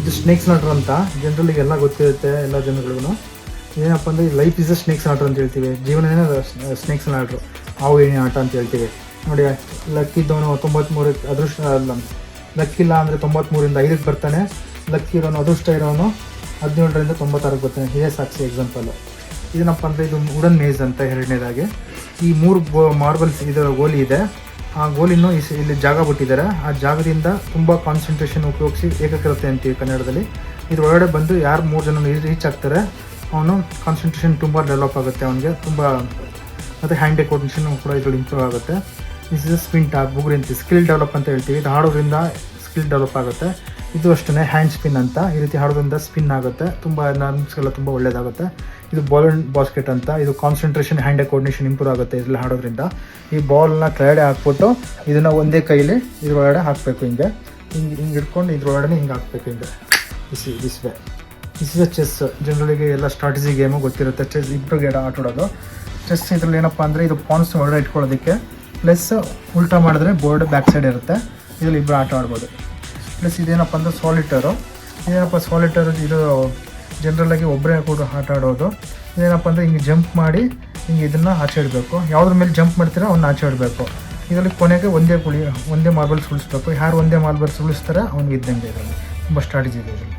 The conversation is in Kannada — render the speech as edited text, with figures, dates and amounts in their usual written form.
ಇದು ಸ್ನೇಕ್ಸ್ ಲಾಟರ್ ಅಂತ ಜನರಲ್ಲಿಗೆ ಎಲ್ಲ ಗೊತ್ತಿರುತ್ತೆ ಎಲ್ಲ ಜನಗಳಿಗೂ. ಏನಪ್ಪ ಅಂದರೆ life is a snakes latter ಅಂತ ಹೇಳ್ತೀವಿ, ಜೀವನನೇ ಸ್ನೇಕ್ಸ್ ಲಾಟ್ರು, ಹಾವು ಏಣಿ ಆಟ ಅಂತ ಹೇಳ್ತೀವಿ ನೋಡಿ. ಲಕ್ಕಿದ್ದವನು 93 ಅದೃಷ್ಟ ಅಲ್ಲ, ಲಕ್ಕಿಲ್ಲ ಅಂದರೆ 93ರಿಂದ 5ಕ್ಕೆ ಬರ್ತಾನೆ, ಲಕ್ಕಿ ಇರೋನು ಅದೃಷ್ಟ ಇರೋನು 17ರಿಂದ 96ಕ್ಕೆ ಬರ್ತಾನೆ. ಇದೇ ಸಾಕ್ಷಿ ಎಕ್ಸಾಂಪಲ್ಲು. ಇದೇನಪ್ಪ ಅಂದರೆ ಇದು ವುಡನ್ ಮೇಜ್ ಅಂತ ಎರಡನೇದಾಗಿ. ಈ 3 ಮಾರ್ಬಲ್ಸ್ ಇದರ ಗೋಲಿ ಇದೆ, ಆ ಗೋಲಿನೂ ಇಲ್ಲಿ ಜಾಗ ಬಿಟ್ಟಿದ್ದಾರೆ. ಆ ಜಾಗದಿಂದ ತುಂಬ ಕಾನ್ಸಂಟ್ರೇಷನ್ ಉಪಯೋಗಿಸಿ ಏಕಗ್ರತೆ ಅಂತೀವಿ ಕನ್ನಡದಲ್ಲಿ. ಇದ್ರ ಒಳಗಡೆ ಬಂದು ಯಾರು 3 ಜನ ರೀಚ್ ಆಗ್ತಾರೆ ಅವನು ಕಾನ್ಸಂಟ್ರೇಷನ್ ತುಂಬ ಡೆವಲಪ್ ಆಗುತ್ತೆ ಅವನಿಗೆ ತುಂಬ. ಮತ್ತು ಹ್ಯಾಂಡ್ ಐ ಕೋರ್ಡಿನೇಷನ್ ಕೂಡ ಇದರಲ್ಲಿ ಇಂಪ್ರೂವ್ ಆಗುತ್ತೆ. ದಿಸ್ ಇಸ್ ಸ್ಪಿನ್ ಟಾಪ್ ಬುಗುರಿ ಅಂತ ಸ್ಕಿಲ್ ಡೆವಲಪ್ ಅಂತ ಹೇಳ್ತೀವಿ. ಇದು ಹಾಡೋದ್ರಿಂದ ಸ್ಕಿಲ್ ಡೆವಲಪ್ ಆಗುತ್ತೆ. ಇದು ಅಷ್ಟೇ ಹ್ಯಾಂಡ್ ಸ್ಪಿನ್ ಅಂತ, ಈ ರೀತಿ ಹಾಡೋದ್ರಿಂದ ಸ್ಪಿನ್ ಆಗುತ್ತೆ, ತುಂಬ ನರ್ವ್ಸ್ಗೆಲ್ಲ ತುಂಬ ಒಳ್ಳೆಯದಾಗುತ್ತೆ. ಇದು ಬಾಲ್ ಆ್ಯಂಡ್ ಬಾಸ್ಕೆಟ್ ಅಂತ, ಇದು concentration hand I coordination improve ಆಗುತ್ತೆ ಇದರಲ್ಲಿ ಹಾಡೋದ್ರಿಂದ. ಈ ಬಾಲ್ನ ಕೆಳಗಡೆ ಹಾಕ್ಬಿಟ್ಟು ಇದನ್ನು ಒಂದೇ ಕೈಲಿ ಇದ್ರೊಳಗಡೆ ಹಾಕಬೇಕು, ಹಿಂಗೆ ಹಿಡ್ಕೊಂಡು ಇದ್ರೊಳಗಡೆ ಹಿಂಗೆ ಹಾಕಬೇಕು, ಹಿಂಗೆ this way. This is chess. ಜನರಲ್ಲಿಗೆ ಎಲ್ಲ ಸ್ಟ್ರಾಟಜಿ ಗೇಮು ಗೊತ್ತಿರುತ್ತೆ. ಚೆಸ್ ಇಬ್ಬರಿಗೆ ಆಟಾಡೋದು. ಚೆಸ್ ಇದರಲ್ಲಿ ಏನಪ್ಪ ಅಂದರೆ ಇದು ಪಾನ್ಸ್ ಒಳಗಡೆ ಇಟ್ಕೊಳ್ಳೋದಕ್ಕೆ, ಪ್ಲಸ್ ಉಲ್ಟಾ ಮಾಡಿದ್ರೆ ಬೋರ್ಡ್ ಬ್ಯಾಕ್ ಸೈಡ್ ಇರುತ್ತೆ, ಇದರಲ್ಲಿ ಇಬ್ಬರು ಆಟ ಆಡ್ಬೋದು. ಪ್ಲಸ್ ಇದೇನಪ್ಪ ಅಂದರೆ ಸಾಲಿಟರು. ಸಾಲಿಟರು ಇದು ಜನರಲ್ಲಾಗಿ ಒಬ್ಬರೇ ಕೂಡ ಆಟ ಆಡೋದು. ಇದೇನಪ್ಪ ಅಂದರೆ ಹಿಂಗೆ ಜಂಪ್ ಮಾಡಿ ಹಿಂಗೆ ಇದನ್ನು ಆಚೆ ಇಡಬೇಕು. ಯಾವುದ್ರ ಮೇಲೆ ಜಂಪ್ ಮಾಡ್ತೀರೋ ಅವ್ನ ಆಚೆ ಇಡಬೇಕು. ಇದರಲ್ಲಿ ಕೊನೆಗೆ ಒಂದೇ ಮಾರ್ಬಲ್ಸ್ ಉಳಿಸ್ಬೇಕು. ಯಾರು ಒಂದೇ ಮಾರ್ಬಲ್ಸ್ ಉಳಿಸ್ತಾರೆ ಅವ್ನಿಗೆ ಇದ್ದಂಗೆ. ಇದರಲ್ಲಿ ತುಂಬ ಸ್ಟ್ರಾಟಜಿ ಇದೆ ಇದರಲ್ಲಿ.